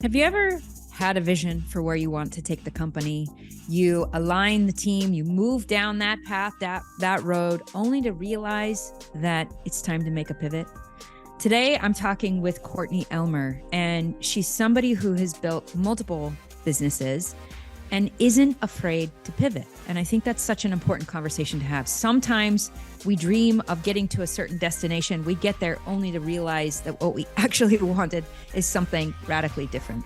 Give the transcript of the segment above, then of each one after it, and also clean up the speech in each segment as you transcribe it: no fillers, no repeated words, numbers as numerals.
Have you ever had a vision for where you want to take the company? You align the team, you move down that path, that road, only to realize that it's time to make a pivot. Today, I'm talking with Courtney Elmer, and she's somebody who has built multiple businesses and isn't afraid to pivot. And I think that's such an important conversation to have. Sometimes we dream of getting to a certain destination. We get there only to realize that what we actually wanted is something radically different.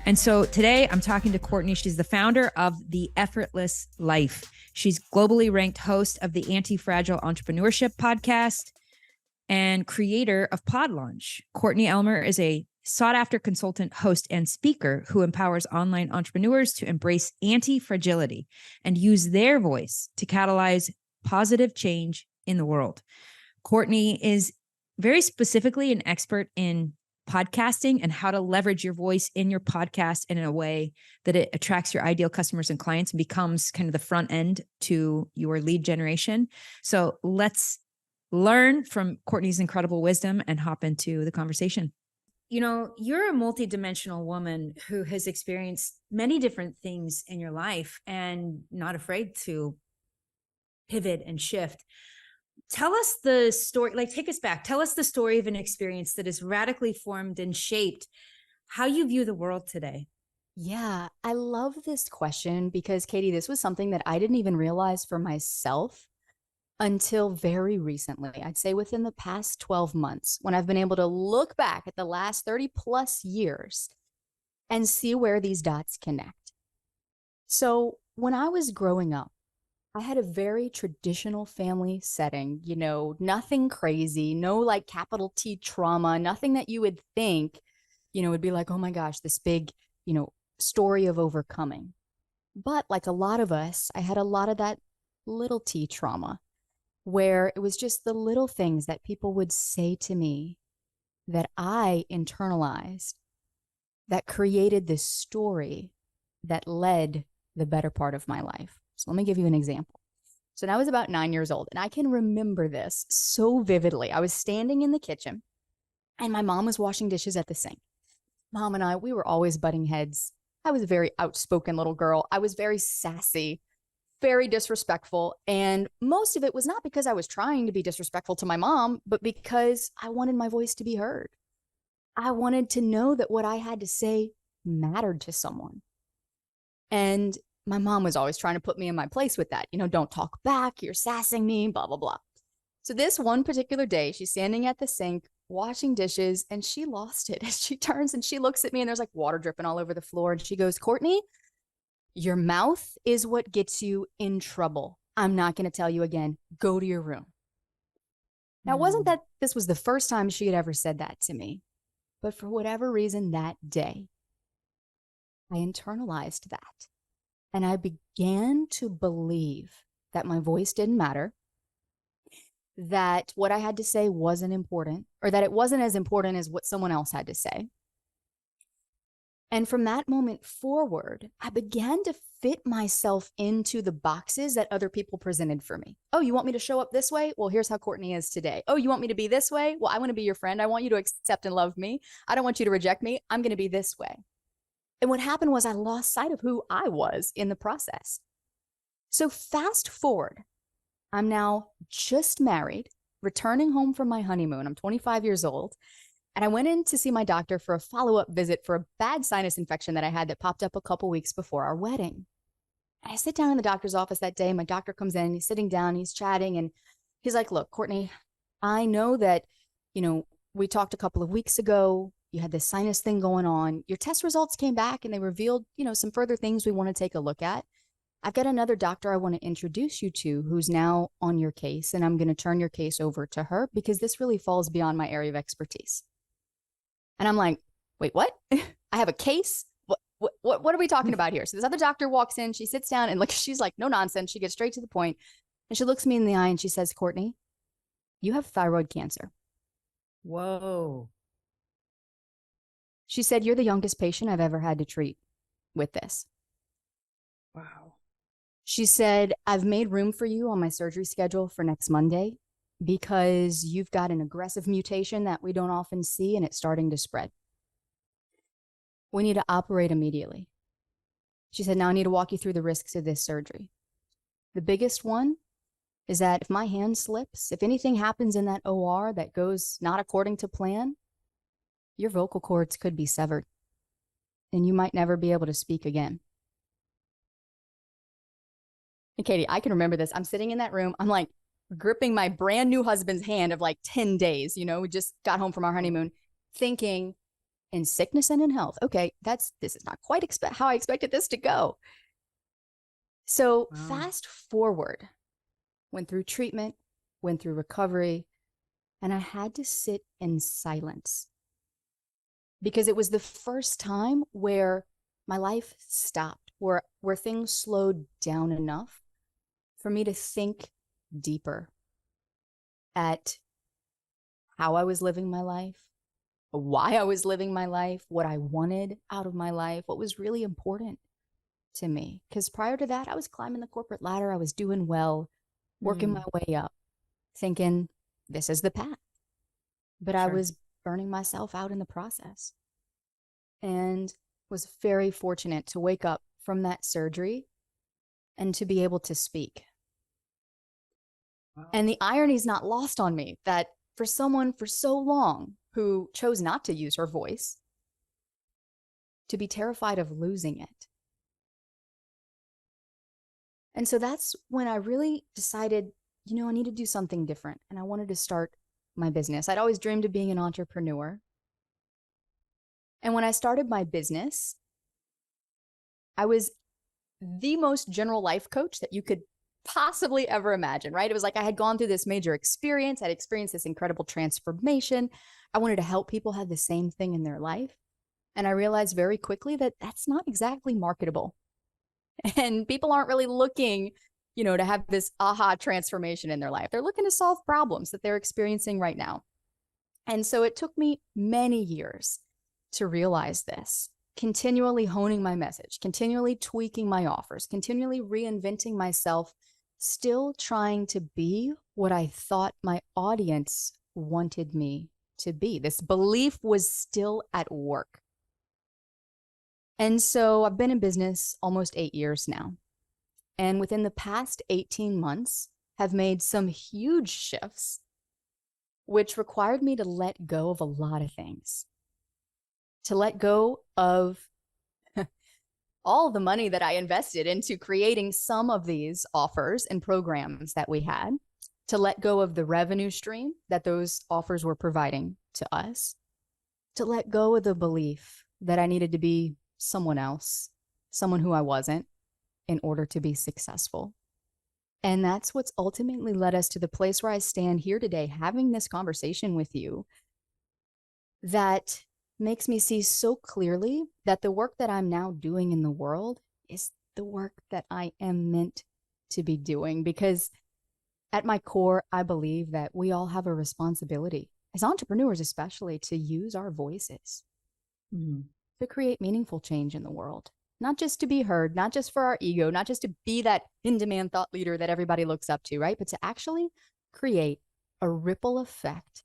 And so today I'm talking to Courtney. She's the founder of the EffortLESS Life. She's globally ranked host of the Anti-Fragile Entrepreneurship podcast and creator of Pod Launch. Courtney Elmer is a sought-after consultant, host, and speaker who empowers online entrepreneurs to embrace anti-fragility and use their voice to catalyze positive change in the world. Courtney is very specifically an expert in podcasting and how to leverage your voice in your podcast in a way that it attracts your ideal customers and clients and becomes kind of the front end to your lead generation. So let's learn from Courtney's incredible wisdom and hop into the conversation. You know, you're a multidimensional woman who has experienced many different things in your life and not afraid to pivot and shift. Tell us the story, like take us back. Tell us the story of an experience that has radically formed and shaped how you view the world today. Yeah, I love this question because, Katie, this was something that I didn't even realize for myself until very recently. I'd say within the past 12 months, when I've been able to look back at the last 30 plus years and see where these dots connect. So when I was growing up, I had a very traditional family setting, nothing crazy, no like capital T trauma, nothing that you would think, would be like, oh my gosh, this big, story of overcoming. But like a lot of us, I had a lot of that little T trauma where it was just the little things that people would say to me that I internalized that created this story that led the better part of my life. So let me give you an example. So now I was about 9 years old, and I can remember this so vividly. I was standing in the kitchen, and my mom was washing dishes at the sink. Mom and I, we were always butting heads. I was a very outspoken little girl. I was very sassy, very disrespectful. And most of it was not because I was trying to be disrespectful to my mom, but because I wanted my voice to be heard. I wanted to know that what I had to say mattered to someone. And my mom was always trying to put me in my place with that. Don't talk back. You're sassing me, blah, blah, blah. So this one particular day, she's standing at the sink, washing dishes, and she lost it. She turns and she looks at me, and there's like water dripping all over the floor. And she goes, Courtney, your mouth is what gets you in trouble. I'm not going to tell you again. Go to your room. Now, it wasn't that this was the first time she had ever said that to me, but for whatever reason that day, I internalized that. And I began to believe that my voice didn't matter, that what I had to say wasn't important, or that it wasn't as important as what someone else had to say. And from that moment forward, I began to fit myself into the boxes that other people presented for me. Oh, you want me to show up this way? Well, here's how Courtney is today. Oh, you want me to be this way? Well, I want to be your friend. I want you to accept and love me. I don't want you to reject me. I'm going to be this way. And what happened was I lost sight of who I was in the process. So fast forward, I'm now just married, returning home from my honeymoon. I'm 25 years old. And I went in to see my doctor for a follow-up visit for a bad sinus infection that I had that popped up a couple weeks before our wedding. And I sit down in the doctor's office that day. My doctor comes in, he's sitting down, he's chatting, and he's like, look, Courtney, I know that, we talked a couple of weeks ago. You had this sinus thing going on. Your test results came back and they revealed, some further things we want to take a look at. I've got another doctor I want to introduce you to who's now on your case, and I'm going to turn your case over to her because this really falls beyond my area of expertise. And I'm like, wait, what? I have a case? What are we talking about here? So this other doctor walks in, she sits down, and she's like, no nonsense. She gets straight to the point. And she looks me in the eye and she says, Courtney, you have thyroid cancer. Whoa. She said, you're the youngest patient I've ever had to treat with this. Wow. She said, I've made room for you on my surgery schedule for next Monday because you've got an aggressive mutation that we don't often see, and it's starting to spread. We need to operate immediately. She said, now I need to walk you through the risks of this surgery. The biggest one is that if my hand slips, if anything happens in that OR that goes not according to plan, your vocal cords could be severed and you might never be able to speak again. And Katie, I can remember this. I'm sitting in that room. I'm like gripping my brand new husband's hand of like 10 days. You know, we just got home from our honeymoon, thinking in sickness and in health. Okay, this is not quite how I expected this to go. So fast forward, went through treatment, went through recovery, and I had to sit in silence because it was the first time where my life stopped, where things slowed down enough for me to think deeper at how I was living my life, why I was living my life, what I wanted out of my life, what was really important to me. Because prior to that, I was climbing the corporate ladder. I was doing well, working my way up, thinking this is the path. But I was burning myself out in the process and was very fortunate to wake up from that surgery and to be able to speak. And the irony is not lost on me that for someone for so long who chose not to use her voice, to be terrified of losing it. And so that's when I really decided, you know, I need to do something different. And I wanted to start my business. I'd always dreamed of being an entrepreneur. And when I started my business, I was the most general life coach that you could possibly ever imagine, right? It was like I had gone through this major experience. I'd experienced this incredible transformation. I wanted to help people have the same thing in their life. And I realized very quickly that that's not exactly marketable. And people aren't really looking, you know, to have this aha transformation in their life. They're looking to solve problems that they're experiencing right now. And so it took me many years to realize this, continually honing my message, continually tweaking my offers, continually reinventing myself, still trying to be what I thought my audience wanted me to be. This belief was still at work. And so I've been in business almost 8 years now. And within the past 18 months, have made some huge shifts, which required me to let go of a lot of things. To let go of all the money that I invested into creating some of these offers and programs that we had, to let go of the revenue stream that those offers were providing to us, to let go of the belief that I needed to be someone else, someone who I wasn't, in order to be successful. And that's what's ultimately led us to the place where I stand here today, having this conversation with you, that makes me see so clearly that the work that I'm now doing in the world is the work that I am meant to be doing. Because at my core, I believe that we all have a responsibility, as entrepreneurs especially, to use our voices to create meaningful change in the world. Not just to be heard, not just for our ego, not just to be that in-demand thought leader that everybody looks up to, right? But to actually create a ripple effect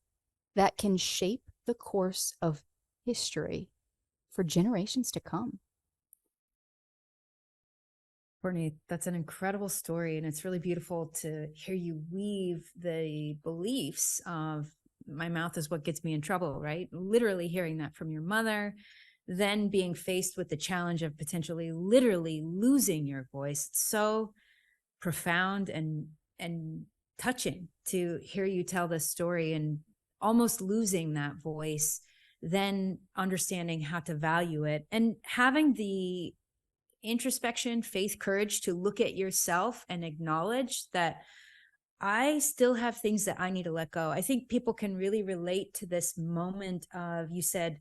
that can shape the course of history for generations to come. Courtney, that's an incredible story. And it's really beautiful to hear you weave the beliefs of my mouth is what gets me in trouble, right? Literally hearing that from your mother, then being faced with the challenge of potentially literally losing your voice. It's so profound and touching to hear you tell this story and almost losing that voice, then understanding how to value it and having the introspection, faith, courage to look at yourself and acknowledge that I still have things that I need to let go. I think people can really relate to this moment of, you said,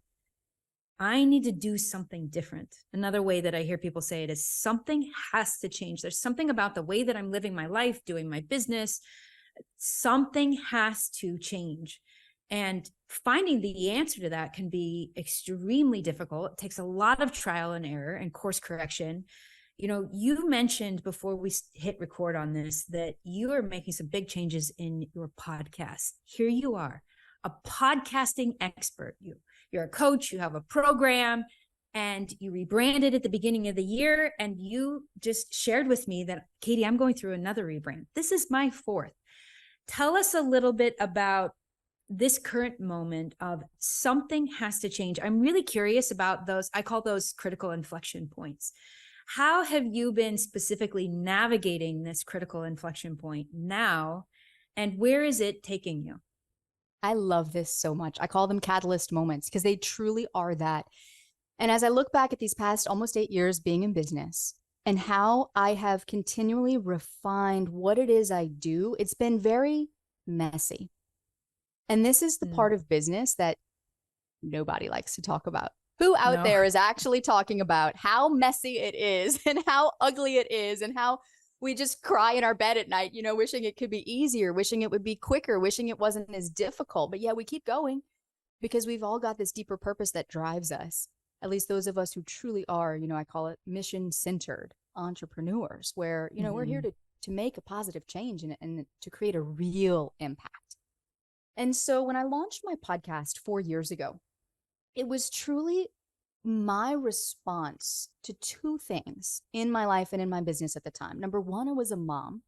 I need to do something different. Another way that I hear people say it is something has to change. There's something about the way that I'm living my life, doing my business. Something has to change. And finding the answer to that can be extremely difficult. It takes a lot of trial and error and course correction. You know, you mentioned before we hit record on this that you are making some big changes in your podcast. Here you are, a podcasting expert. You're a coach, you have a program, and you rebranded at the beginning of the year. And you just shared with me that, Katie, I'm going through another rebrand. This is my fourth. Tell us a little bit about this current moment of something has to change. I'm really curious about those. I call those critical inflection points. How have you been specifically navigating this critical inflection point now? And where is it taking you? I love this so much. I call them catalyst moments because they truly are that. And as I look back at these past almost 8 years being in business and how I have continually refined what it is I do, it's been very messy. And this is the part of business that nobody likes to talk about. Who out there is actually talking about how messy it is and how ugly it is and how we just cry in our bed at night, wishing it could be easier, wishing it would be quicker, wishing it wasn't as difficult. But yeah, we keep going because we've all got this deeper purpose that drives us. At least those of us who truly are, I call it mission-centered entrepreneurs, where, we're here to make a positive change and to create a real impact. And so when I launched my podcast 4 years ago, it was truly my response to two things in my life and in my business at the time. Number one, I was a mom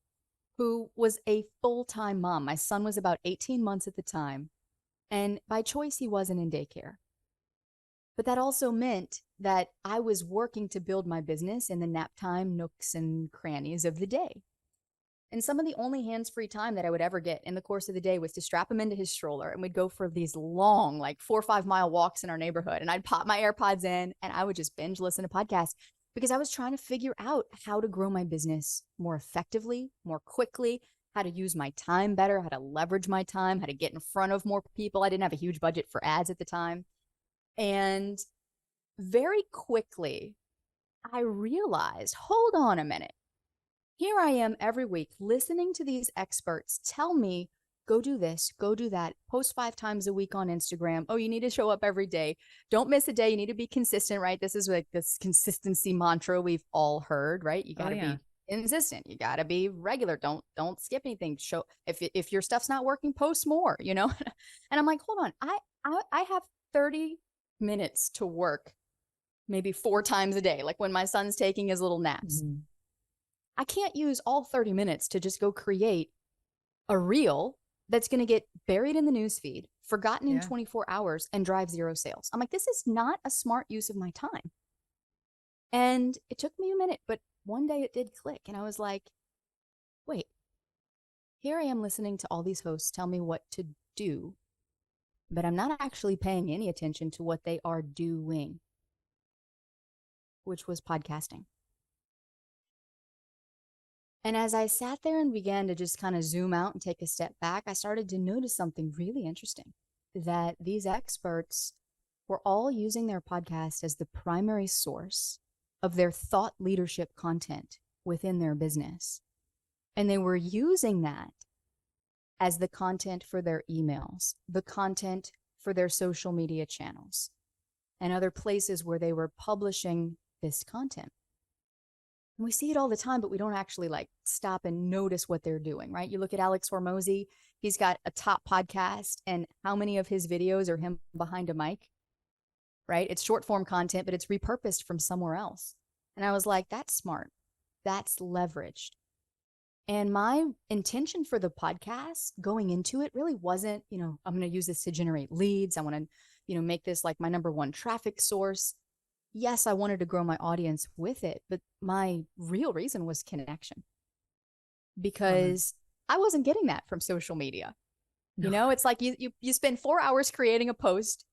who was a full-time mom. My son was about 18 months at the time, and by choice, he wasn't in daycare. But that also meant that I was working to build my business in the nap time nooks and crannies of the day. And some of the only hands-free time that I would ever get in the course of the day was to strap him into his stroller, and we'd go for these long, 4 or 5 mile walks in our neighborhood. And I'd pop my AirPods in and I would just binge listen to podcasts because I was trying to figure out how to grow my business more effectively, more quickly, how to use my time better, how to leverage my time, how to get in front of more people. I didn't have a huge budget for ads at the time. And very quickly, I realized, hold on a minute. Here I am every week listening to these experts tell me, go do this, go do that, post 5 times a week on Instagram. Oh, you need to show up every day. Don't miss a day. You need to be consistent, right? This is like this consistency mantra we've all heard, right? You got to be consistent. You got to be regular. Don't skip anything. Show if your stuff's not working, post more, And I'm like, hold on. I have 30 minutes to work maybe 4 times a day, like when my son's taking his little naps. I can't use all 30 minutes to just go create a reel that's going to get buried in the newsfeed, forgotten in 24 hours, and drive 0 sales. I'm like, this is not a smart use of my time. And it took me a minute, but one day it did click. And I was like, wait, here I am listening to all these hosts tell me what to do, but I'm not actually paying any attention to what they are doing, which was podcasting. And as I sat there and began to just kind of zoom out and take a step back, I started to notice something really interesting, that these experts were all using their podcast as the primary source of their thought leadership content within their business. And they were using that as the content for their emails, the content for their social media channels, and other places where they were publishing this content. We see it all the time, but we don't actually stop and notice what they're doing, right? You look at Alex Hormozy, he's got a top podcast, and how many of his videos are him behind a mic, right? It's short form content, but it's repurposed from somewhere else. And I was like, that's smart. That's leveraged. And my intention for the podcast going into it really wasn't, I'm going to use this to generate leads. I want to, make this like my number one traffic source. Yes, I wanted to grow my audience with it, but my real reason was connection, because I wasn't getting that from social media. It's like you spend 4 hours creating a post,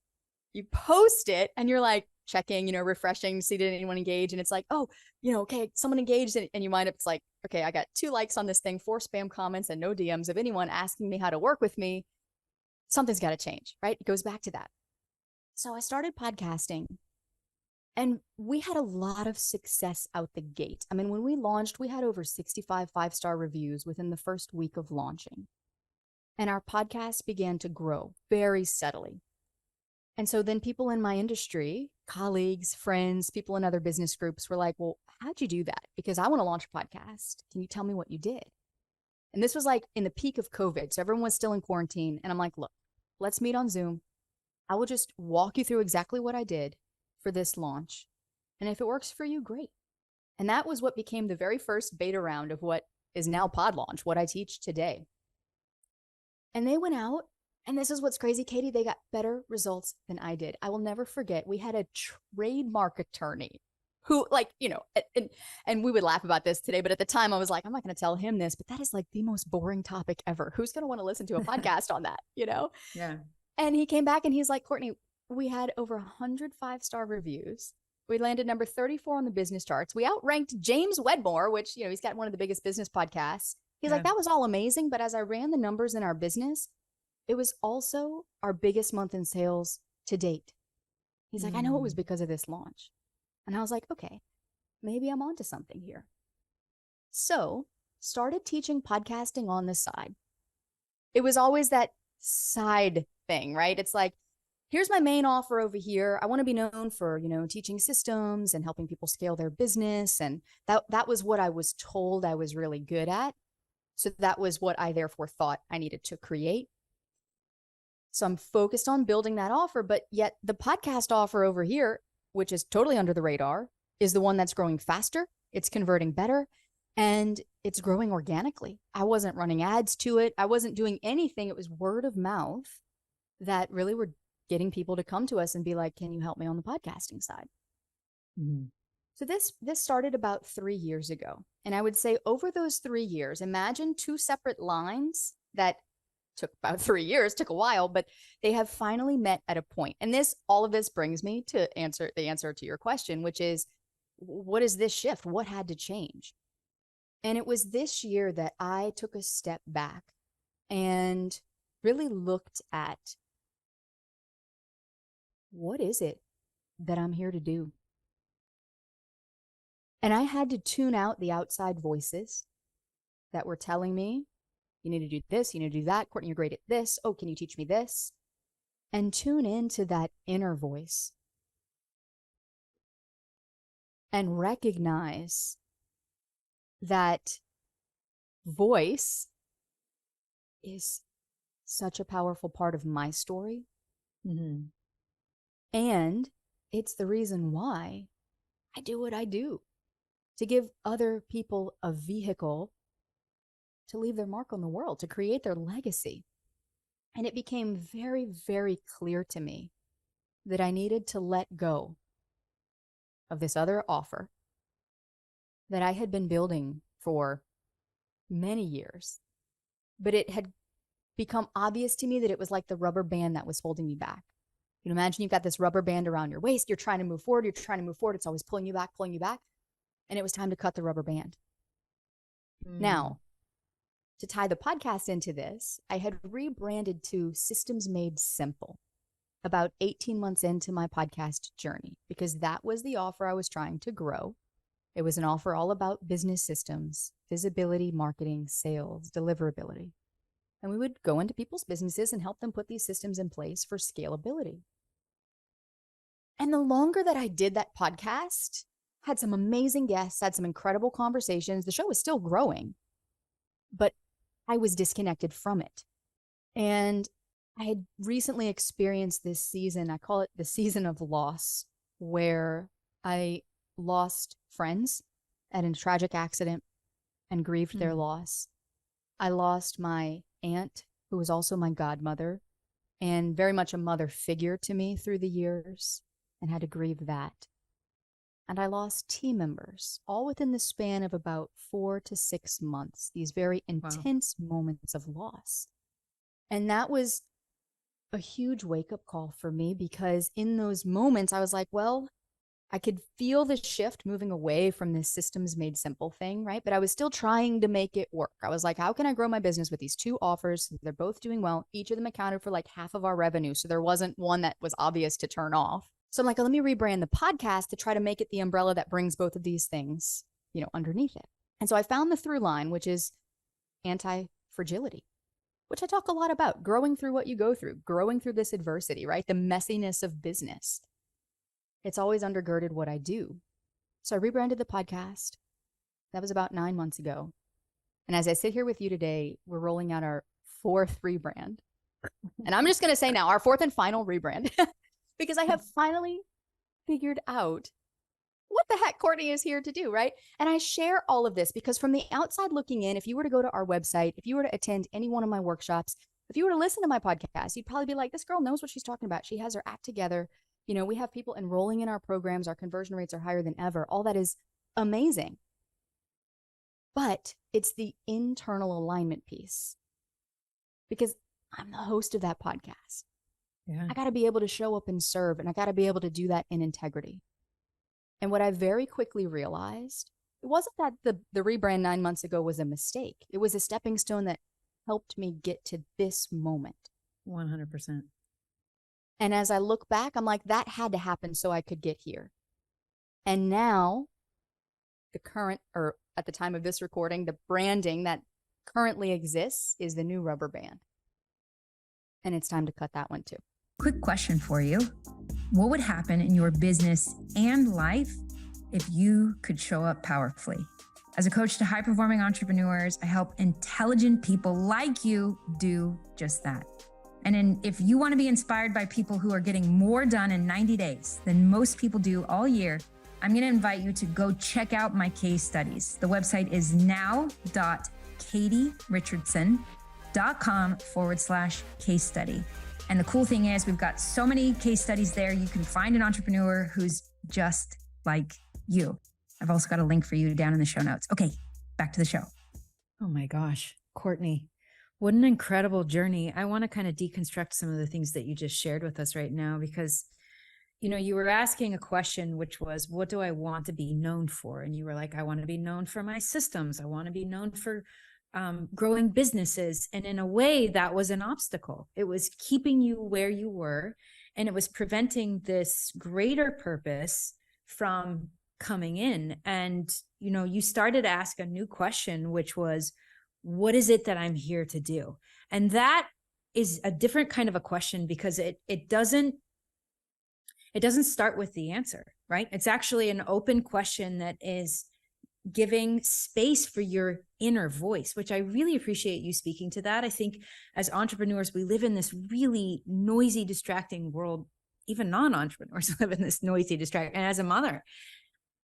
you post it, and you're like checking, refreshing, see did anyone engage, and it's like, oh, okay, someone engaged, and you wind up, it's like, okay, I got 2 likes on this thing, 4 spam comments, and no DMs of anyone asking me how to work with me. Something's got to change, right? It goes back to that. So I started podcasting. And we had a lot of success out the gate. I mean, when we launched, we had over 65 5-star reviews within the first week of launching. And our podcast began to grow very steadily. And so then people in my industry, colleagues, friends, people in other business groups were like, well, how'd you do that? Because I want to launch a podcast. Can you tell me what you did? And this was like in the peak of COVID. So everyone was still in quarantine. And I'm like, look, let's meet on Zoom. I will just walk you through exactly what I did for this launch. And if it works for you, great. And that was what became the very first beta round of what is now Pod Launch, what I teach today. And they went out, and this is what's crazy, Katie, they got better results than I did. I will never forget, we had a trademark attorney who, like, you know, and we would laugh about this today, but at the time I was like, I'm not going to tell him this, but that is like the most boring topic ever. Who's going to want to listen to a podcast on that, you know? Yeah. And he came back and he's like, Courtney, we had over 100 5-star reviews. We landed number 34 on the business charts. We outranked James Wedmore, which, you know, he's got one of the biggest business podcasts. He's like, that was all amazing. But as I ran the numbers in our business, it was also our biggest month in sales to date. He's like, I know it was because of this launch. And I was like, okay, maybe I'm onto something here. So started teaching podcasting on the side. It was always that side thing, right? It's like, here's my main offer over here. I want to be known for, you know, teaching systems and helping people scale their business. And that was what I was told I was really good at. So that was what I therefore thought I needed to create. So I'm focused on building that offer, but yet the podcast offer over here, which is totally under the radar, is the one that's growing faster. It's converting better, and it's growing organically. I wasn't running ads to it. I wasn't doing anything. It was word of mouth that really were getting people to come to us and be like, can you help me on the podcasting side? Mm-hmm. So this started about 3 years ago. And I would say over those 3 years, imagine two separate lines that took about 3 years, took a while, but they have finally met at a point. And all of this brings me to the answer to your question, which is, what is this shift? What had to change? And it was this year that I took a step back and really looked at, what is it that I'm here to do? And I had to tune out the outside voices that were telling me, you need to do this, you need to do that. Courtney, you're great at this. Oh, can you teach me this? And tune into that inner voice and recognize that voice is such a powerful part of my story. Mm-hmm. And it's the reason why I do what I do, to give other people a vehicle to leave their mark on the world, to create their legacy. And it became very, very clear to me that I needed to let go of this other offer that I had been building for many years. But it had become obvious to me that it was like the rubber band that was holding me back. You know, imagine you've got this rubber band around your waist. You're trying to move forward. It's always pulling you back. And it was time to cut the rubber band. Now, to tie the podcast into this, I had rebranded to Systems Made Simple about 18 months into my podcast journey, because that was the offer I was trying to grow. It was an offer all about business systems, visibility, marketing, sales, deliverability. And we would go into people's businesses and help them put these systems in place for scalability. And the longer that I did that podcast, had some amazing guests, had some incredible conversations. The show was still growing, but I was disconnected from it. And I had recently experienced this season, I call it the season of loss, where I lost friends at a tragic accident and grieved their loss. I lost my aunt, who was also my godmother, and very much a mother figure to me through the years, and had to grieve that. And I lost team members, all within the span of about 4 to 6 months, these very intense moments of loss. And that was a huge wake-up call for me, because in those moments, I was like, well, I could feel the shift moving away from this Systems Made Simple thing, right? But I was still trying to make it work. I was like, how can I grow my business with these two offers? They're both doing well. Each of them accounted for like half of our revenue. So there wasn't one that was obvious to turn off. So I'm like, let me rebrand the podcast to try to make it the umbrella that brings both of these things, you know, underneath it. And so I found the through line, which is anti-fragility, which I talk a lot about, growing through what you go through, growing through this adversity, right? The messiness of business. It's always undergirded what I do. So I rebranded the podcast. That was about 9 months ago. And as I sit here with you today, we're rolling out our 4th rebrand. And I'm just going to say now, our 4th and final rebrand, because I have finally figured out what the heck Courtney is here to do, right? And I share all of this because from the outside looking in, if you were to go to our website, if you were to attend any one of my workshops, if you were to listen to my podcast, you'd probably be like, this girl knows what she's talking about. She has her act together. You know, we have people enrolling in our programs. Our conversion rates are higher than ever. All that is amazing. But it's the internal alignment piece because I'm the host of that podcast. Yeah. I got to be able to show up and serve, and I got to be able to do that in integrity. And what I very quickly realized, it wasn't that the rebrand 9 months ago was a mistake. It was a stepping stone that helped me get to this moment. 100%. And as I look back, I'm like, that had to happen so I could get here. And now the current, or at the time of this recording, the branding that currently exists is the new rubber band. And it's time to cut that one too. Quick question for you. What would happen in your business and life if you could show up powerfully? As a coach to high-performing entrepreneurs, I help intelligent people like you do just that. And if you want to be inspired by people who are getting more done in 90 days than most people do all year, I'm going to invite you to go check out my case studies. The website is now.katierichardson.com/case study. And the cool thing is we've got so many case studies there. You can find an entrepreneur who's just like you. I've also got a link for you down in the show notes. Okay, back to the show. Oh my gosh, Courtney, what an incredible journey. I want to kind of deconstruct some of the things that you just shared with us right now, because, you know, you were asking a question, which was, what do I want to be known for? And you were like, I want to be known for my systems. I want to be known for growing businesses. And in a way, that was an obstacle. It was keeping you where you were, and it was preventing this greater purpose from coming in. And, you know, you started to ask a new question, which was, what is it that I'm here to do? And that is a different kind of a question, because it doesn't start with the answer, right? It's actually an open question that is giving space for your inner voice, which I really appreciate you speaking to that. I think as entrepreneurs, we live in this really noisy, distracting world. Even non-entrepreneurs live in this noisy, distracting. And as a mother,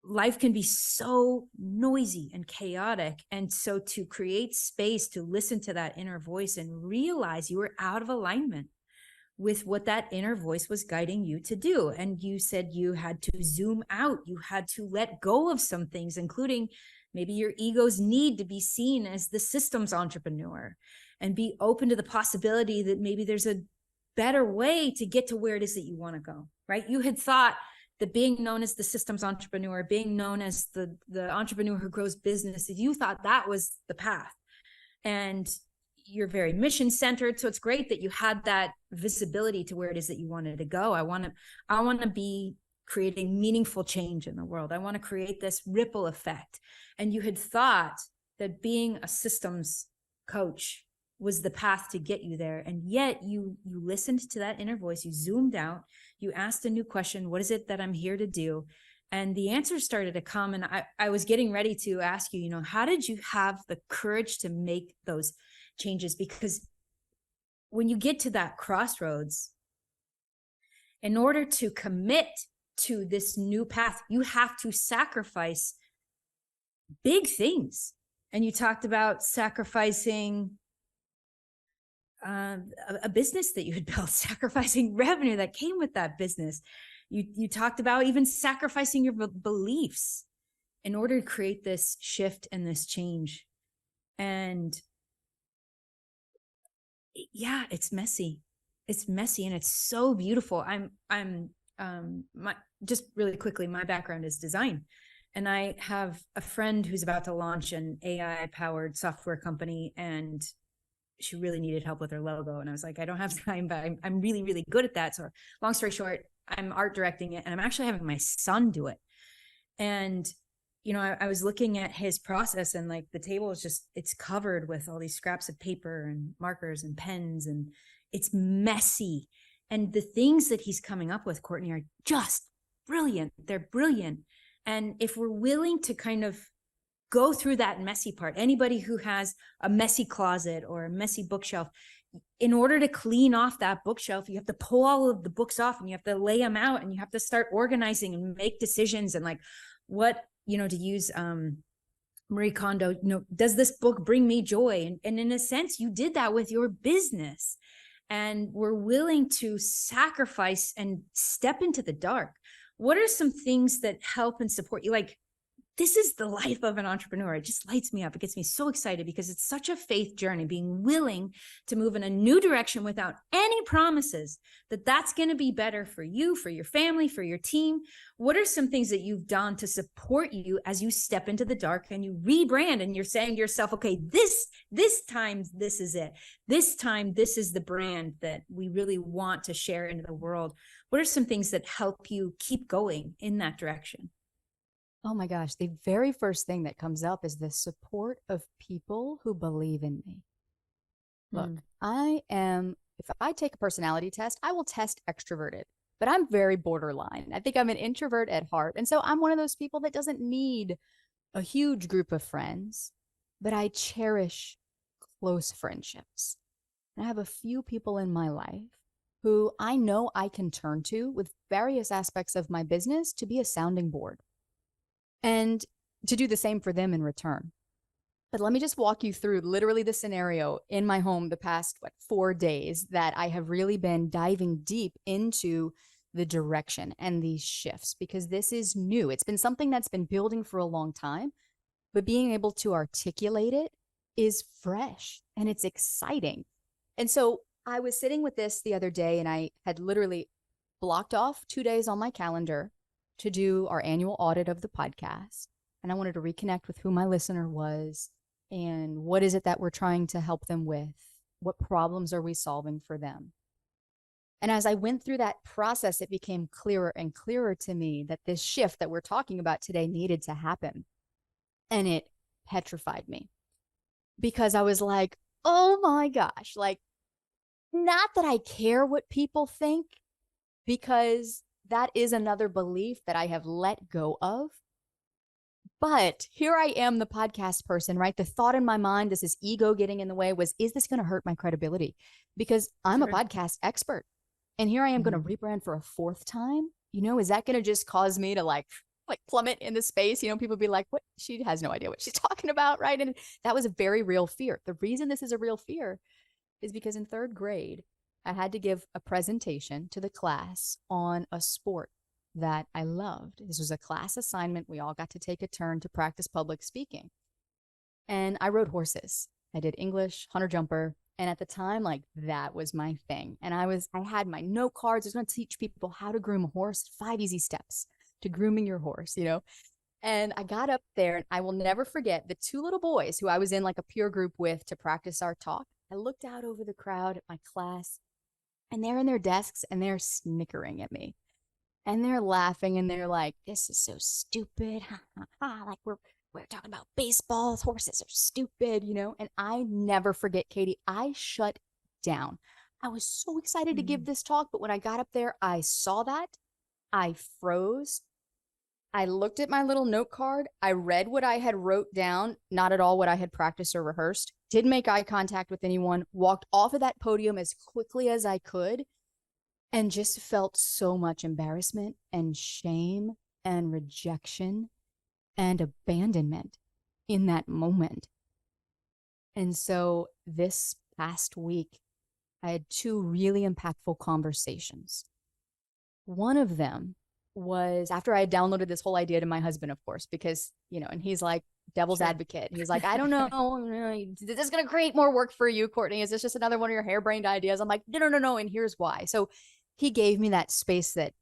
life can be so noisy and chaotic. And so to create space to listen to that inner voice and realize you were out of alignment with what that inner voice was guiding you to do. And you said you had to zoom out. You had to let go of some things, including maybe your ego's need to be seen as the systems entrepreneur, and be open to the possibility that maybe there's a better way to get to where it is that you want to go, right? You had thought that being known as the systems entrepreneur, being known as the entrepreneur who grows businesses, you thought that was the path. And you're very mission centered. So it's great that you had that visibility to where it is that you wanted to go. I want to be creating meaningful change in the world. I want to create this ripple effect. And you had thought that being a systems coach was the path to get you there. And yet you listened to that inner voice, you zoomed out, you asked a new question, what is it that I'm here to do? And the answers started to come. And I was getting ready to ask you, you know, how did you have the courage to make those changes? Because when you get to that crossroads, in order to commit to this new path, you have to sacrifice big things. And you talked about sacrificing a business that you had built, sacrificing revenue that came with that business. You talked about even sacrificing your beliefs in order to create this shift and this change. And yeah, it's messy. It's messy and it's so beautiful. Just really quickly, my background is design. And I have a friend who's about to launch an AI powered software company, and she really needed help with her logo. And I was like, I don't have time, but I'm really, really good at that. So long story short, I'm art directing it, and I'm actually having my son do it. And, you know, I was looking at his process, and like the table is just, it's covered with all these scraps of paper and markers and pens, and it's messy. And the things that he's coming up with, Courtney, are just brilliant. They're brilliant. And if we're willing to kind of go through that messy part, anybody who has a messy closet or a messy bookshelf, in order to clean off that bookshelf, you have to pull all of the books off and you have to lay them out and you have to start organizing and make decisions. And like, what, to use Marie Kondo, does this book bring me joy? And in a sense, you did that with your business, and we're willing to sacrifice and step into the dark. What are some things that help and support you? Like, this is the life of an entrepreneur. It just lights me up. It gets me so excited because it's such a faith journey, being willing to move in a new direction without any promises that that's going to be better for you, for your family, for your team. What are some things that you've done to support you as you step into the dark and you rebrand and you're saying to yourself, okay, this time, this is it. This time, this is the brand that we really want to share into the world. What are some things that help you keep going in that direction? Oh my gosh, the very first thing that comes up is the support of people who believe in me. Look, if I take a personality test, I will test extroverted, but I'm very borderline. I think I'm an introvert at heart. And so I'm one of those people that doesn't need a huge group of friends, but I cherish close friendships. And I have a few people in my life who I know I can turn to with various aspects of my business to be a sounding board, and to do the same for them in return. But let me just walk you through literally the scenario in my home the past 4 days that I have really been diving deep into the direction and these shifts, because this is new. It's been something that's been building for a long time, but being able to articulate it is fresh and it's exciting. And so I was sitting with this the other day, and I had literally blocked off 2 days on my calendar to do our annual audit of the podcast. And I wanted to reconnect with who my listener was and what is it that we're trying to help them with? What problems are we solving for them? And as I went through that process, it became clearer and clearer to me that this shift that we're talking about today needed to happen. And it petrified me, because I was like, oh my gosh, like, not that I care what people think, because that is another belief that I have let go of. But here I am, the podcast person, right? The thought in my mind, this is ego getting in the way, was, is this going to hurt my credibility? Because I'm a podcast expert. And here I am going to rebrand for a fourth time. Is that going to just cause me to like plummet in the space? People be like, what? She has no idea what she's talking about, right? And that was a very real fear. The reason this is a real fear is because in 3rd grade, I had to give a presentation to the class on a sport that I loved. This was a class assignment. We all got to take a turn to practice public speaking. And I rode horses. I did English, hunter jumper. And at the time, like, that was my thing. And I had my note cards. I was going to teach people how to groom a horse, 5 easy steps to grooming your horse, And I got up there, and I will never forget the 2 little boys who I was in like a peer group with to practice our talk. I looked out over the crowd at my class, and they're in their desks and they're snickering at me, and they're laughing, and they're like, this is so stupid. Like, we're talking about baseball. Horses are stupid, And I never forget, Katie, I shut down. I was so excited to give this talk, but when I got up there, I saw that. I froze. I looked at my little note card. I read what I had wrote down, not at all what I had practiced or rehearsed, didn't make eye contact with anyone, walked off of that podium as quickly as I could, and just felt so much embarrassment and shame and rejection and abandonment in that moment. And so this past week, I had 2 really impactful conversations. One of them was after I had downloaded this whole idea to my husband, of course, because, and he's like devil's advocate. He's like, I don't know, is this going to create more work for you, Courtney? Is this just another one of your harebrained ideas? I'm like, no. And here's why. So he gave me that space that,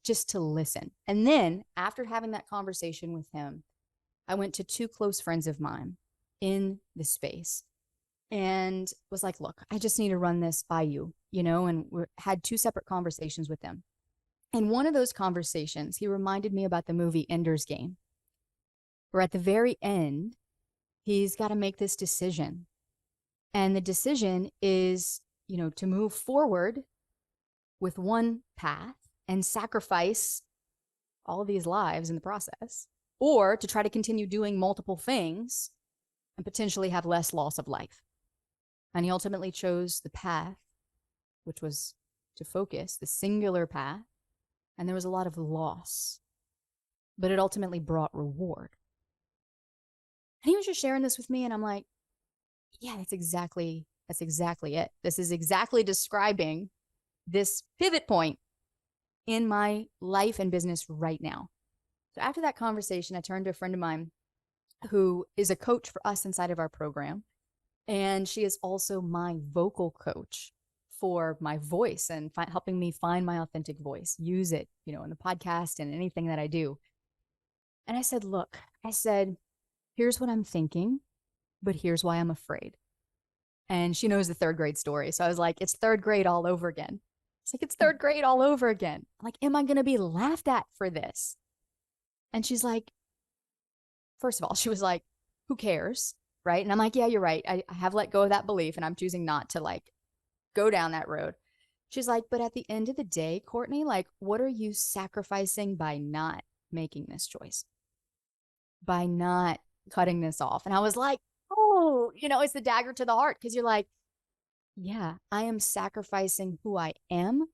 just to listen. And then after having that conversation with him, I went to 2 close friends of mine in the space and was like, look, I just need to run this by you, and we had 2 separate conversations with them. In one of those conversations, he reminded me about the movie Ender's Game, where at the very end, he's got to make this decision. And the decision is, to move forward with one path and sacrifice all of these lives in the process, or to try to continue doing multiple things and potentially have less loss of life. And he ultimately chose the path, which was to focus, the singular path. And there was a lot of loss, but it ultimately brought reward. And he was just sharing this with me. And I'm like, yeah, that's exactly it. This is exactly describing this pivot point in my life and business right now. So after that conversation, I turned to a friend of mine who is a coach for us inside of our program. And she is also my vocal coach for my voice and helping me find my authentic voice, use it, in the podcast and anything that I do. And I said, look, here's what I'm thinking, but here's why I'm afraid. And she knows the third grade story. So I was like, it's third grade all over again. It's third grade all over again. I'm like, am I going to be laughed at for this? And she's like, first of all, she was like, who cares? Right. And I'm like, yeah, you're right. I have let go of that belief and I'm choosing not to go down that road. She's like, but at the end of the day, Courtney, what are you sacrificing by not making this choice? By not cutting this off? And I was like, oh, it's the dagger to the heart, because you're like, yeah, I am sacrificing who I am.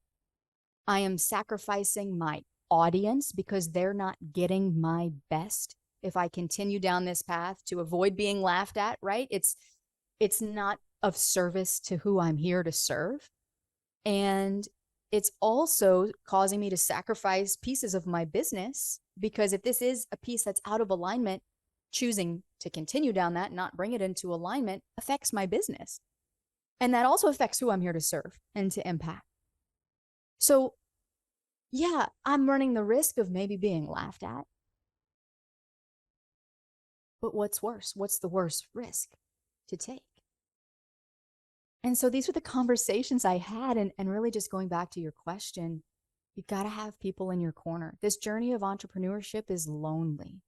I am sacrificing my audience because they're not getting my best if I continue down this path to avoid being laughed at, right? It's not of service to who I'm here to serve. And it's also causing me to sacrifice pieces of my business, because if this is a piece that's out of alignment, choosing to continue down that, not bring it into alignment, affects my business. And that also affects who I'm here to serve and to impact. So yeah, I'm running the risk of maybe being laughed at. But what's worse? What's the worst risk to take? And so these were the conversations I had. And really just going back to your question, you got to have people in your corner. This journey of entrepreneurship is lonely.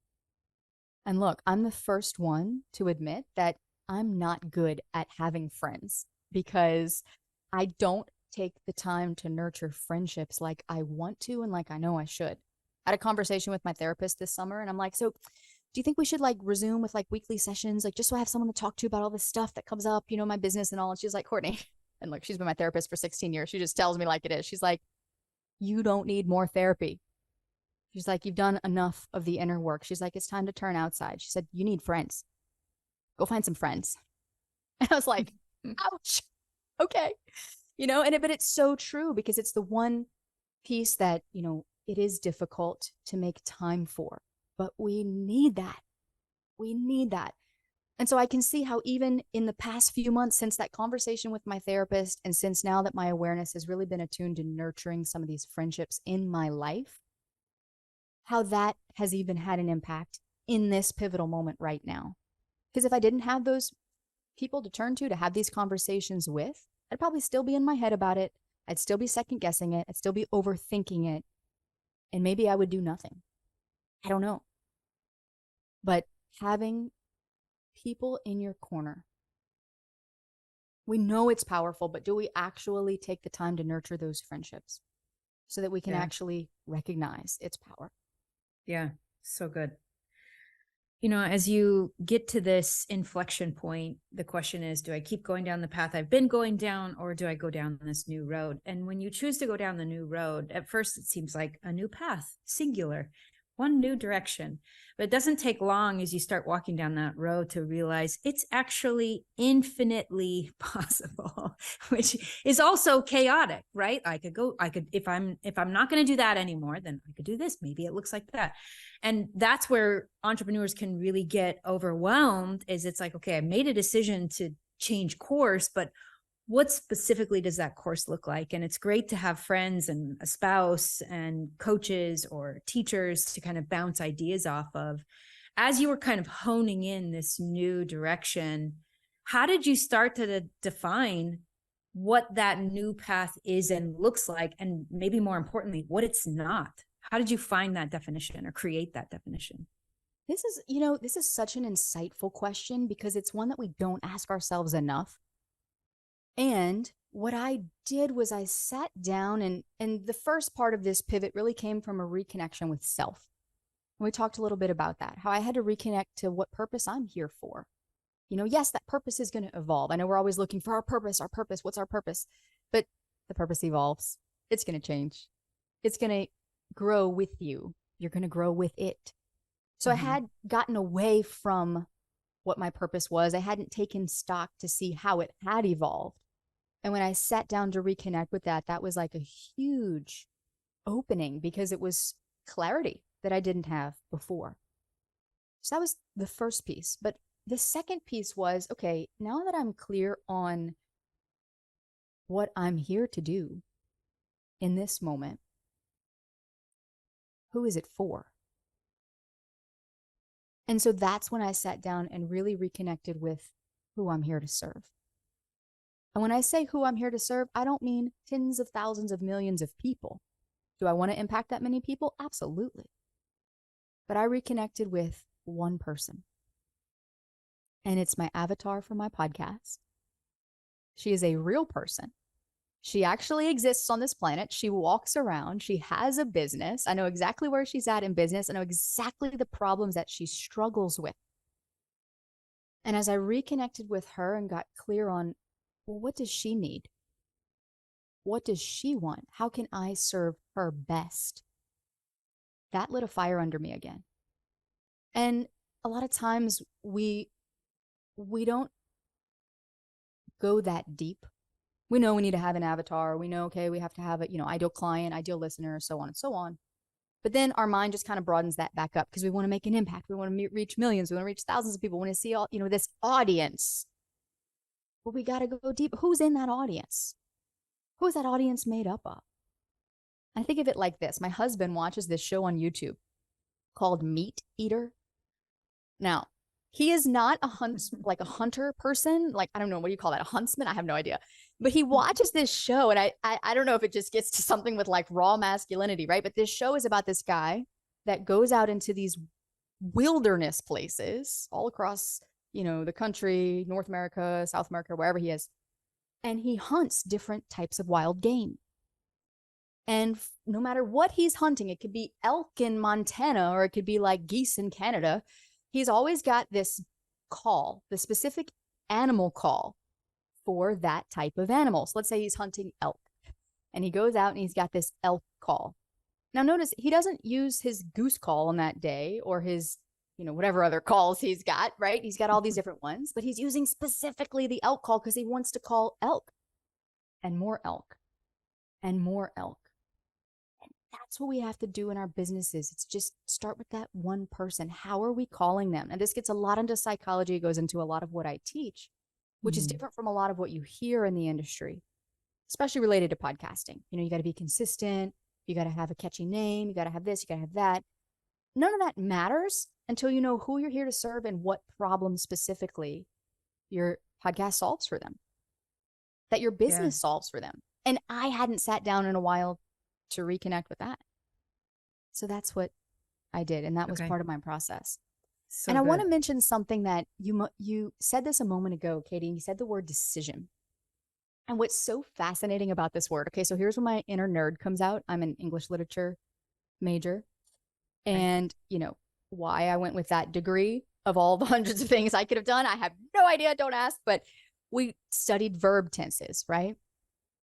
And look, I'm the first one to admit that I'm not good at having friends, because I don't take the time to nurture friendships like I want to and like I know I should. I had a conversation with my therapist this summer, and I'm like, so do you think we should resume with weekly sessions, just so I have someone to talk to about all this stuff that comes up, my business and all? And she's like, Courtney, and look, she's been my therapist for 16 years. She just tells me like it is. She's like, you don't need more therapy. She's like, you've done enough of the inner work. She's like, it's time to turn outside. She said, you need friends. Go find some friends. And I was like, ouch. Okay. But it's so true, because it's the one piece that, it is difficult to make time for, but we need that. We need that. And so I can see how even in the past few months since that conversation with my therapist, and since now that my awareness has really been attuned to nurturing some of these friendships in my life, how that has even had an impact in this pivotal moment right now. Because if I didn't have those people to turn to have these conversations with, I'd probably still be in my head about it. I'd still be second guessing it. I'd still be overthinking it. And maybe I would do nothing. I don't know. But having people in your corner, we know it's powerful, but do we actually take the time to nurture those friendships so that we can actually recognize its power? Yeah, so good. As you get to this inflection point, the question is, do I keep going down the path I've been going down, or do I go down this new road? And when you choose to go down the new road, at first it seems like a new path, singular, one new direction. But it doesn't take long as you start walking down that road to realize it's actually infinitely possible, which is also chaotic, right? If I'm not going to do that anymore, then I could do this. Maybe it looks like that. And that's where entrepreneurs can really get overwhelmed, is it's like, okay, I made a decision to change course, but what specifically does that course look like? And it's great to have friends and a spouse and coaches or teachers to kind of bounce ideas off of. As you were kind of honing in this new direction, how did you start to define what that new path is and looks like? And maybe more importantly, what it's not? How did you find that definition or create that definition? This is such an insightful question, because it's one that we don't ask ourselves enough. And what I did was I sat down, and the first part of this pivot really came from a reconnection with self. And we talked a little bit about that, how I had to reconnect to what purpose I'm here for. Yes, that purpose is going to evolve. I know we're always looking for our purpose, what's our purpose? But the purpose evolves. It's going to change. It's going to grow with you. You're going to grow with it. So I had gotten away from what my purpose was. I hadn't taken stock to see how it had evolved. And when I sat down to reconnect with that, that was like a huge opening because it was clarity that I didn't have before. So that was the first piece. But the second piece was, okay, now that I'm clear on what I'm here to do in this moment, who is it for? And so that's when I sat down and really reconnected with who I'm here to serve. And when I say who I'm here to serve, I don't mean tens of thousands of millions of people. Do I want to impact that many people? Absolutely. But I reconnected with one person. And it's my avatar for my podcast. She is a real person. She actually exists on this planet. She walks around. She has a business. I know exactly where she's at in business. I know exactly the problems that she struggles with. And as I reconnected with her and got clear on, well, what does she need? What does she want? How can I serve her best? That lit a fire under me again. And a lot of times we don't go that deep. We know we need to have an avatar. We know, okay, we have to have a, ideal client, ideal listener, so on and so on. But then our mind just kind of broadens that back up because we want to make an impact. We want to reach millions. We want to reach thousands of people. We want to see all, this audience. But we got to go deep. Who's in that audience? Who is that audience made up of? I think of it like this. My husband watches this show on YouTube called Meat Eater. Now, he is not a hunter person. Like, I don't know, what do you call that? A huntsman? I have no idea. But he watches this show, and I don't know if it just gets to something with like raw masculinity, right? But this show is about this guy that goes out into these wilderness places all across, the country, North America, South America, wherever he is. And he hunts different types of wild game. And no matter what he's hunting, it could be elk in Montana, or it could be like geese in Canada. He's always got this call, the specific animal call for that type of animal. So let's say he's hunting elk and he goes out and he's got this elk call. Now notice he doesn't use his goose call on that day or his, whatever other calls he's got, right? He's got all these different ones, but he's using specifically the elk call because he wants to call elk and more elk and more elk. That's what we have to do in our businesses. It's just start with that one person. How are we calling them? And this gets a lot into psychology. It goes into a lot of what I teach, which is different from a lot of what you hear in the industry, especially related to podcasting. You got to be consistent. You got to have a catchy name. You got to have this. You got to have that. None of that matters until you know who you're here to serve and what problem specifically your podcast solves for them, that your business solves for them. And I hadn't sat down in a while to reconnect with that. So that's what I did. And that was part of my process. So and I want to mention something that you said this a moment ago, Katie, and you said the word decision. And what's so fascinating about this word, okay, so here's where my inner nerd comes out. I'm an English literature major. And, why I went with that degree of all the hundreds of things I could have done, I have no idea, don't ask, but we studied verb tenses, right?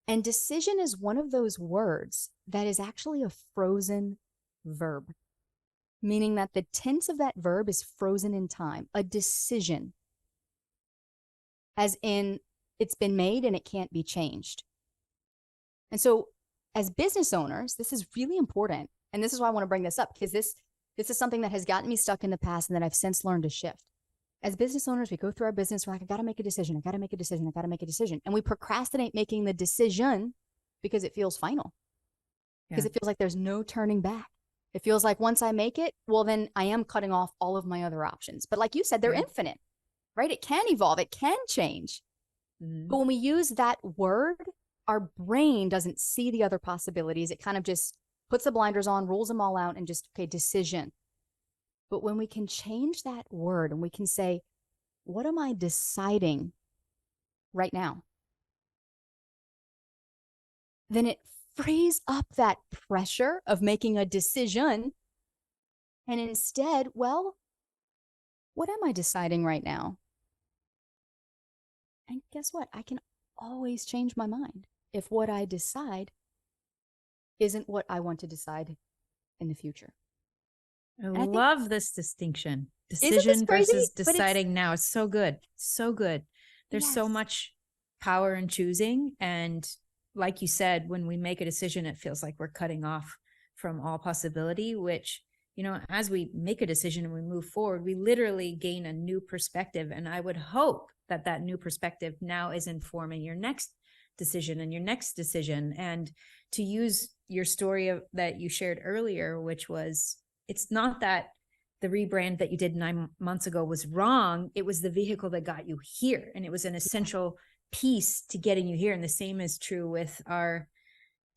And decision is one of those words that is actually a frozen verb, meaning that the tense of that verb is frozen in time, a decision, as in it's been made and it can't be changed. And so as business owners, this is really important. And this is why I want to bring this up, because this is something that has gotten me stuck in the past and that I've since learned to shift. As business owners, we go through our business, we're like, I got to make a decision. I got to make a decision. I got to make a decision. And we procrastinate making the decision because it feels final, because it feels like there's no turning back. It feels like once I make it, well, then I am cutting off all of my other options. But like you said, they're infinite, right? It can evolve. It can change. But when we use that word, our brain doesn't see the other possibilities. It kind of just puts the blinders on, rules them all out, and just, okay, decision. But when we can change that word and we can say, what am I deciding right now? Then it frees up that pressure of making a decision. And instead, well, what am I deciding right now? And guess what? I can always change my mind if what I decide isn't what I want to decide in the future. I And I think, love this distinction. isn't this Decision crazy? versus But it's, deciding now. It's so good. So good. There's so yes. much power in choosing. And like you said, when we make a decision, it feels like we're cutting off from all possibility, which, as we make a decision and we move forward, we literally gain a new perspective. And I would hope that that new perspective now is informing your next decision and your next decision. And to use your story that you shared earlier, which was, it's not that the rebrand that you did 9 months ago was wrong. It was the vehicle that got you here. And it was an essential piece to getting you here. And the same is true with our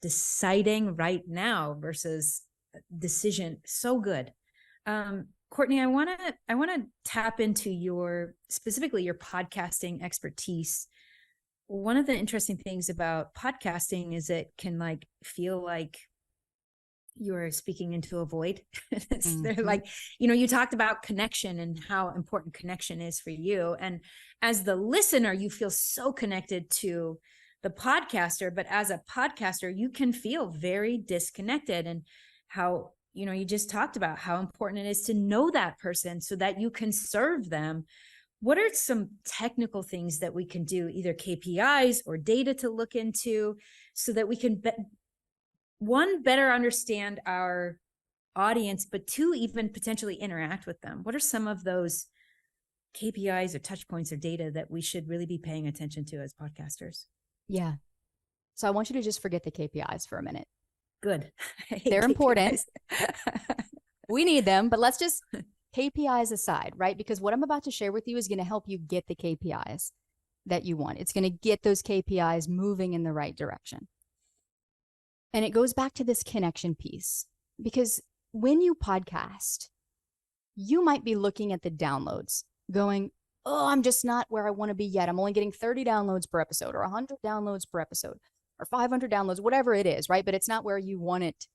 deciding right now versus decision. So good. Courtney, I want to tap into specifically your podcasting expertise. One of the interesting things about podcasting is it can feel like you're speaking into a void. They're like, you talked about connection and how important connection is for you. And as the listener, you feel so connected to the podcaster, but as a podcaster, you can feel very disconnected. And how, you just talked about how important it is to know that person so that you can serve them. What are some technical things that we can do, either KPIs or data to look into, so that we can one, better understand our audience, but two, even potentially interact with them? What are some of those KPIs or touch points or data that we should really be paying attention to as podcasters? Yeah. So I want you to just forget the KPIs for a minute. Good. They're important. We need them, but let's just KPIs aside, right? Because what I'm about to share with you is going to help you get the KPIs that you want. It's going to get those KPIs moving in the right direction. And it goes back to this connection piece, because when you podcast, you might be looking at the downloads going, oh, I'm just not where I want to be yet. I'm only getting 30 downloads per episode, or 100 downloads per episode, or 500 downloads, whatever it is, right? But it's not where you want it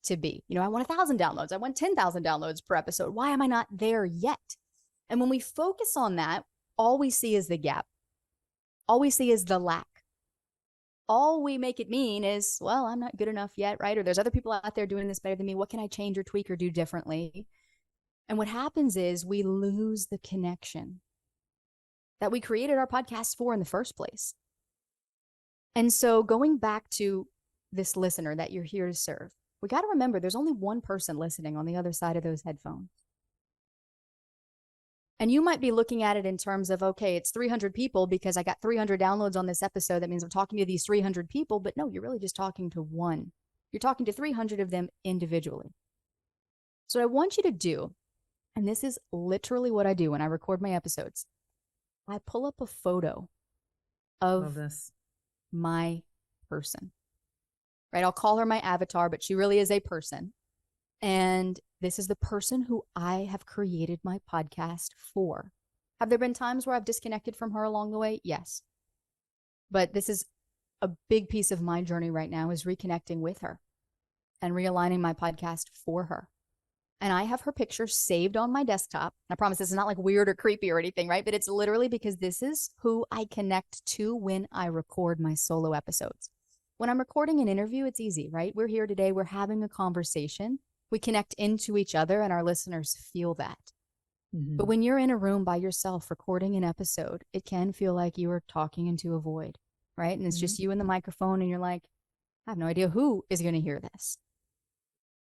to be. I want 1,000 downloads. I want 10,000 downloads per episode. Why am I not there yet? And when we focus on that, all we see is the gap. All we see is the lack. All we make it mean is, well, I'm not good enough yet, right? Or there's other people out there doing this better than me. What can I change or tweak or do differently? And what happens is we lose the connection that we created our podcast for in the first place. And so going back to this listener that you're here to serve, we got to remember there's only one person listening on the other side of those headphones. And you might be looking at it in terms of, okay, it's 300 people because I got 300 downloads on this episode. That means I'm talking to these 300 people. But no, you're really just talking to one. You're talking to 300 of them individually. So what I want you to do, and this is literally what I do when I record my episodes, I pull up a photo of my person, right? I'll call her my avatar, but she really is a person. And this is the person who I have created my podcast for. Have there been times where I've disconnected from her along the way? Yes. But this is a big piece of my journey right now, is reconnecting with her and realigning my podcast for her. And I have her picture saved on my desktop. I promise this is not like weird or creepy or anything, right? But it's literally because this is who I connect to when I record my solo episodes. When I'm recording an interview, it's easy, right? We're here today. We're having a conversation. We connect into each other, and our listeners feel that. Mm-hmm. But when you're in a room by yourself recording an episode, it can feel like you are talking into a void, right? And it's just you and the microphone, and you're like, I have no idea who is going to hear this.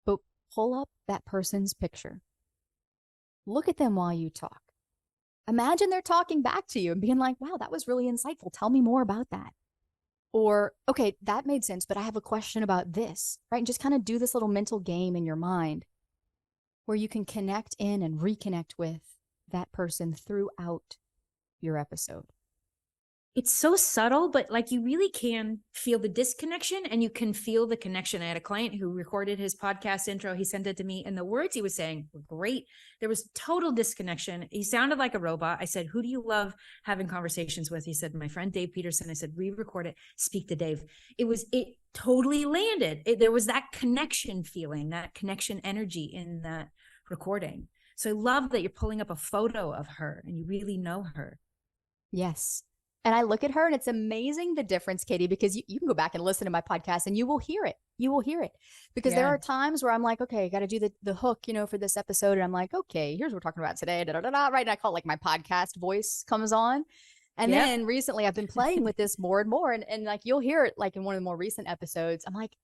But pull up that person's picture. Look at them while you talk. Imagine they're talking back to you and being like, wow, that was really insightful. Tell me more about that. Or, okay, that made sense, but I have a question about this, right? And just kind of do this little mental game in your mind where you can connect in and reconnect with that person throughout your episode. It's so subtle, but you really can feel the disconnection and you can feel the connection. I had a client who recorded his podcast intro. He sent it to me, and the words he was saying were great. There was total disconnection. He sounded like a robot. I said, who do you love having conversations with? He said, my friend, Dave Peterson. I said, re-record it, speak to Dave. It totally landed. There was that connection feeling, that connection energy in that recording. So I love that you're pulling up a photo of her and you really know her. Yes. And I look at her and it's amazing the difference, Katie, because you can go back and listen to my podcast and you will hear it. You will hear it. Because there are times where I'm like, okay, I got to do the hook, for this episode. And I'm like, okay, here's what we're talking about today. Da, da, da, da, right. And I call it like my podcast voice comes on. And then recently I've been playing with this more and more. And like you'll hear it like in one of the more recent episodes. I'm like,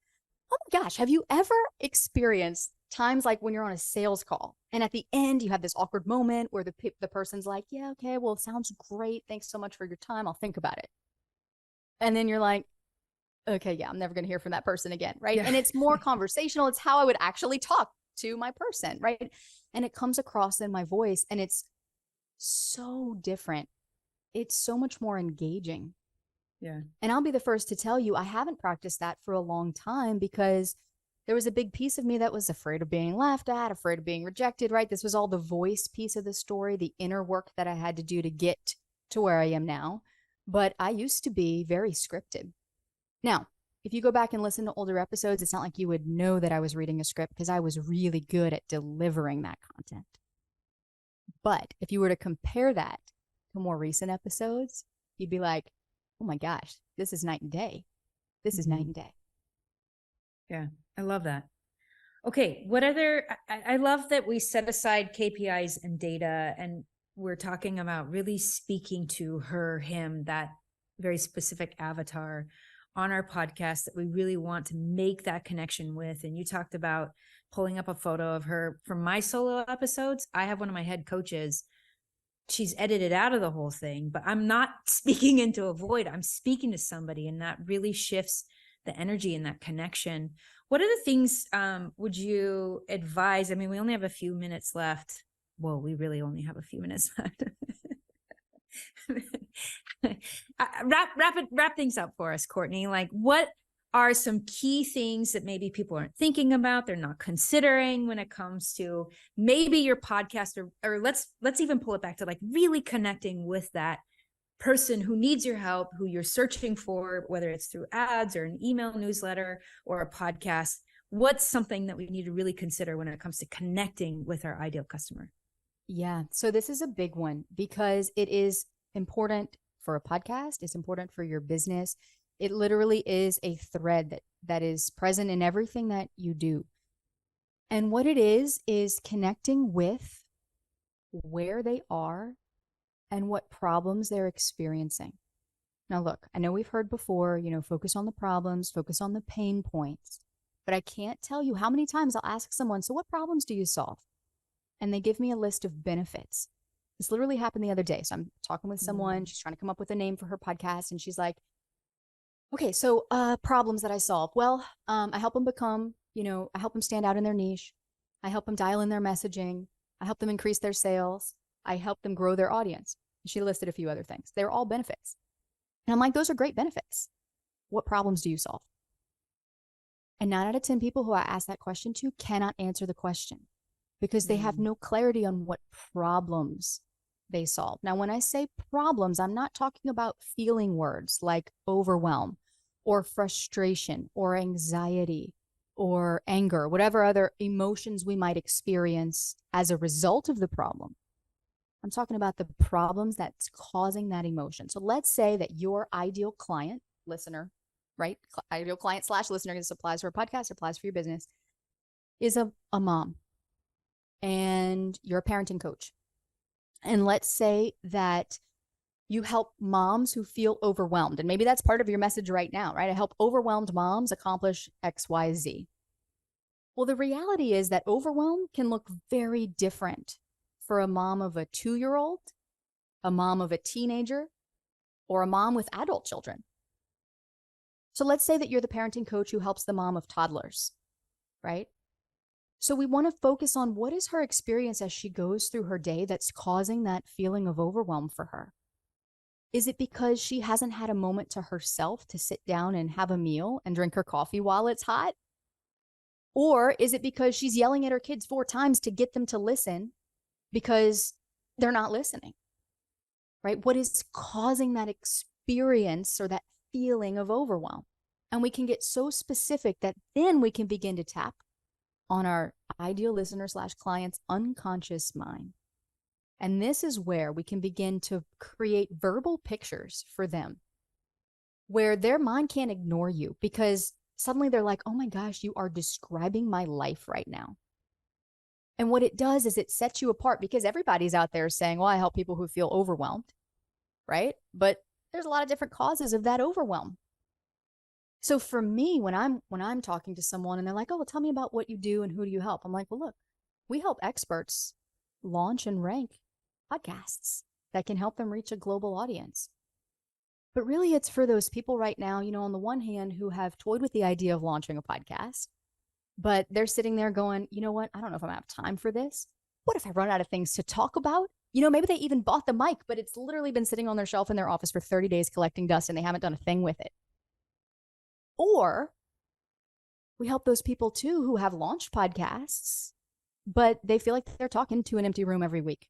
oh my gosh, have you ever experienced times like when you're on a sales call and at the end you have this awkward moment where the person's like, yeah, okay, well, it sounds great. Thanks so much for your time. I'll think about it. And then you're like, okay, yeah, I'm never going to hear from that person again. Right. Yeah. And it's more conversational. It's how I would actually talk to my person. Right. And it comes across in my voice and it's so different. It's so much more engaging. Yeah. And I'll be the first to tell you, I haven't practiced that for a long time because there was a big piece of me that was afraid of being laughed at, afraid of being rejected, right? This was all the voice piece of the story, the inner work that I had to do to get to where I am now. But I used to be very scripted. Now, if you go back and listen to older episodes, it's not like you would know that I was reading a script because I was really good at delivering that content. But if you were to compare that to more recent episodes, you'd be like, oh my gosh, this is night and day. This is night and day. Yeah, I love that. Okay, what other, I love that we set aside KPIs and data and we're talking about really speaking to her, him, that very specific avatar on our podcast that we really want to make that connection with. And you talked about pulling up a photo of her from my solo episodes. I have one of my head coaches. She's edited out of the whole thing, but I'm not speaking into a void. I'm speaking to somebody, and that really shifts the energy and that connection. What other things would you advise? I mean, we only have a few minutes left. Well, we really only have a few minutes left. Wrap things up for us, Courtney. Like, what are some key things that maybe people aren't thinking about, they're not considering when it comes to maybe your podcast, or let's even pull it back to like really connecting with that person who needs your help, who you're searching for, whether it's through ads or an email newsletter or a podcast. What's something that we need to really consider when it comes to connecting with our ideal customer? Yeah. So this is a big one because it is important for a podcast. It's important for your business. It literally is a thread that is present in everything that you do. And what it is connecting with where they are and what problems they're experiencing. Now, look, I know we've heard before, focus on the problems, focus on the pain points, but I can't tell you how many times I'll ask someone, so what problems do you solve? And they give me a list of benefits. This literally happened the other day. So I'm talking with someone, she's trying to come up with a name for her podcast, and she's like, okay, so problems that I solve. Well, I help them become, I help them stand out in their niche. I help them dial in their messaging. I help them increase their sales. I help them grow their audience. She listed a few other things. They're all benefits. And I'm like, those are great benefits. What problems do you solve? And 9 out of 10 people who I ask that question to cannot answer the question because they have no clarity on what problems they solve. Now, when I say problems, I'm not talking about feeling words like overwhelm or frustration or anxiety or anger, whatever other emotions we might experience as a result of the problem. I'm talking about the problems that's causing that emotion. So let's say that your ideal client, listener, right? Ideal client / listener, this applies for a podcast, applies for your business, is a mom. And you're a parenting coach. And let's say that you help moms who feel overwhelmed. And maybe that's part of your message right now, right? I help overwhelmed moms accomplish X, Y, Z. Well, the reality is that overwhelm can look very different for a mom of a 2-year-old, a mom of a teenager, or a mom with adult children. So let's say that you're the parenting coach who helps the mom of toddlers, right? So we want to focus on what is her experience as she goes through her day that's causing that feeling of overwhelm for her. Is it because she hasn't had a moment to herself to sit down and have a meal and drink her coffee while it's hot? Or is it because she's yelling at her kids 4 times to get them to listen because they're not listening, right? What is causing that experience or that feeling of overwhelm? And we can get so specific that then we can begin to tap on our ideal listener / client's unconscious mind. And this is where we can begin to create verbal pictures for them where their mind can't ignore you because suddenly they're like, oh my gosh, you are describing my life right now. And what it does is it sets you apart because everybody's out there saying, well, I help people who feel overwhelmed, right? But there's a lot of different causes of that overwhelm. So for me, when I'm talking to someone and they're like, oh, well, tell me about what you do and who do you help? I'm like, well, look, we help experts launch and rank podcasts that can help them reach a global audience. But really, it's for those people right now, on the one hand, who have toyed with the idea of launching a podcast, but they're sitting there going, you know what? I don't know if I'm gonna have time for this. What if I run out of things to talk about? Maybe they even bought the mic, but it's literally been sitting on their shelf in their office for 30 days collecting dust and they haven't done a thing with it. Or we help those people too who have launched podcasts, but they feel like they're talking to an empty room every week.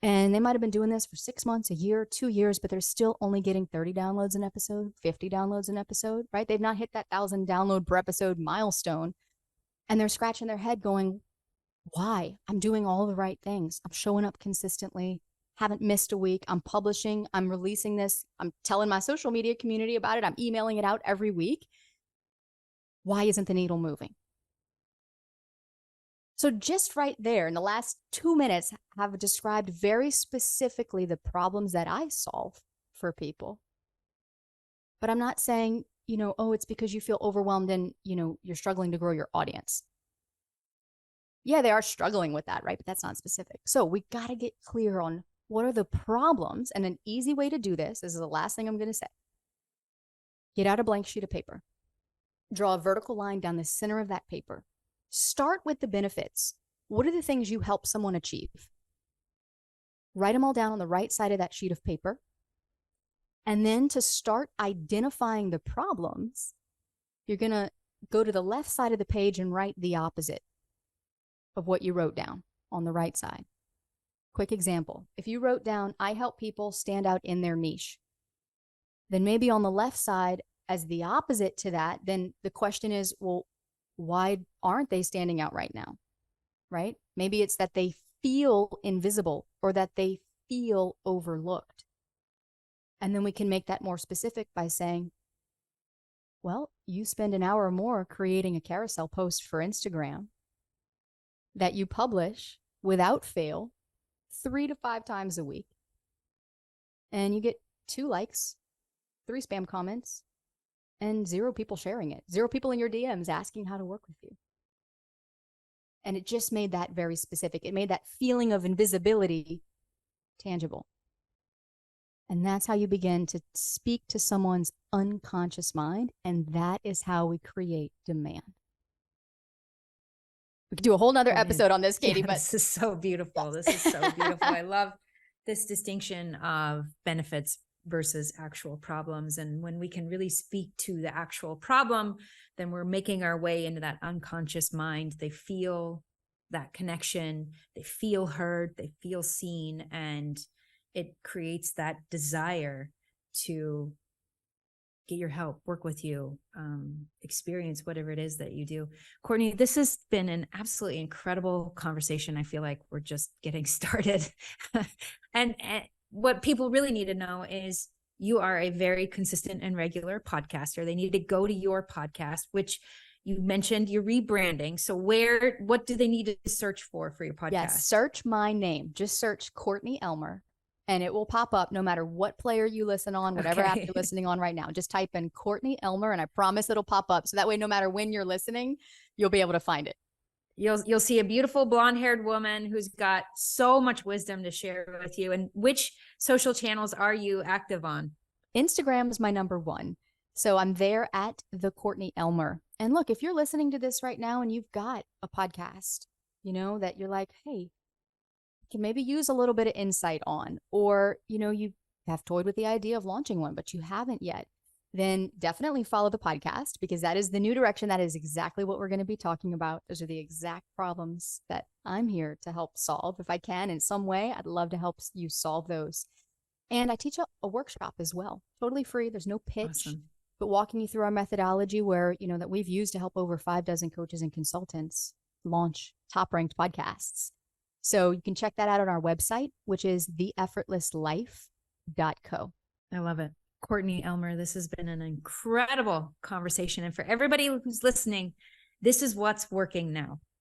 And they might have been doing this for 6 months, a year, 2 years, but they're still only getting 30 downloads an episode, 50 downloads an episode, right? They've not hit that 1,000 download per episode milestone. And they're scratching their head going, why? I'm doing all the right things. I'm showing up consistently, haven't missed a week. I'm publishing, I'm releasing this. I'm telling my social media community about it. I'm emailing it out every week. Why isn't the needle moving? So just right there in the last 2 minutes, I've described very specifically the problems that I solve for people. But I'm not saying, oh, it's because you feel overwhelmed and, you're struggling to grow your audience. Yeah, they are struggling with that, right? But that's not specific. So we got to get clear on what are the problems. And an easy way to do this is the last thing I'm going to say. Get out a blank sheet of paper. Draw a vertical line down the center of that paper. Start with the benefits. What are the things you help someone achieve? Write them all down on the right side of that sheet of paper. And then to start identifying the problems, you're going to go to the left side of the page and write the opposite of what you wrote down on the right side. Quick example. If you wrote down, I help people stand out in their niche, then maybe on the left side, as the opposite to that, then the question is, well, why aren't they standing out right now? Right? Maybe it's that they feel invisible or that they feel overlooked. And then we can make that more specific by saying, well, you spend an hour or more creating a carousel post for Instagram that you publish without fail 3 to 5 times a week. And you get 2 likes, 3 spam comments, and 0 people sharing it, 0 people in your DMs asking how to work with you. And it just made that very specific. It made that feeling of invisibility tangible. And that's how you begin to speak to someone's unconscious mind. And that is how we create demand. We could do a whole nother episode on this, Katie. Yeah, but this is so beautiful. This is so beautiful. I love this distinction of benefits versus actual problems. And when we can really speak to the actual problem, then we're making our way into that unconscious mind. They feel that connection, they feel heard, they feel seen, and it creates that desire to get your help, work with you, experience whatever it is that you do. Courtney, this has been an absolutely incredible conversation. I feel like we're just getting started. and what people really need to know is you are a very consistent and regular podcaster. They need to go to your podcast, which you mentioned you're rebranding. So what do they need to search for your podcast? Yes, search my name. Just search Courtney Elmer. And it will pop up no matter what player you listen on, whatever app you're listening on right now. Just type in Courtney Elmer, and I promise it'll pop up. So that way, no matter when you're listening, you'll be able to find it. You'll see a beautiful blonde-haired woman who's got so much wisdom to share with you. And which social channels are you active on? Instagram is my number 1. So I'm there at the Courtney Elmer. And look, if you're listening to this right now and you've got a podcast, that you're like, hey, can maybe use a little bit of insight on, or, you have toyed with the idea of launching one, but you haven't yet, then definitely follow the podcast, because that is the new direction. That is exactly what we're going to be talking about. Those are the exact problems that I'm here to help solve. If I can in some way, I'd love to help you solve those. And I teach a workshop as well, totally free. There's no pitch, Awesome. But walking you through our methodology where, that we've used to help over 6 coaches and consultants launch top ranked podcasts. So you can check that out on our website, which is theeffortlesslife.co. I love it. Courtney Elmer, this has been an incredible conversation. And for everybody who's listening, this is what's working now.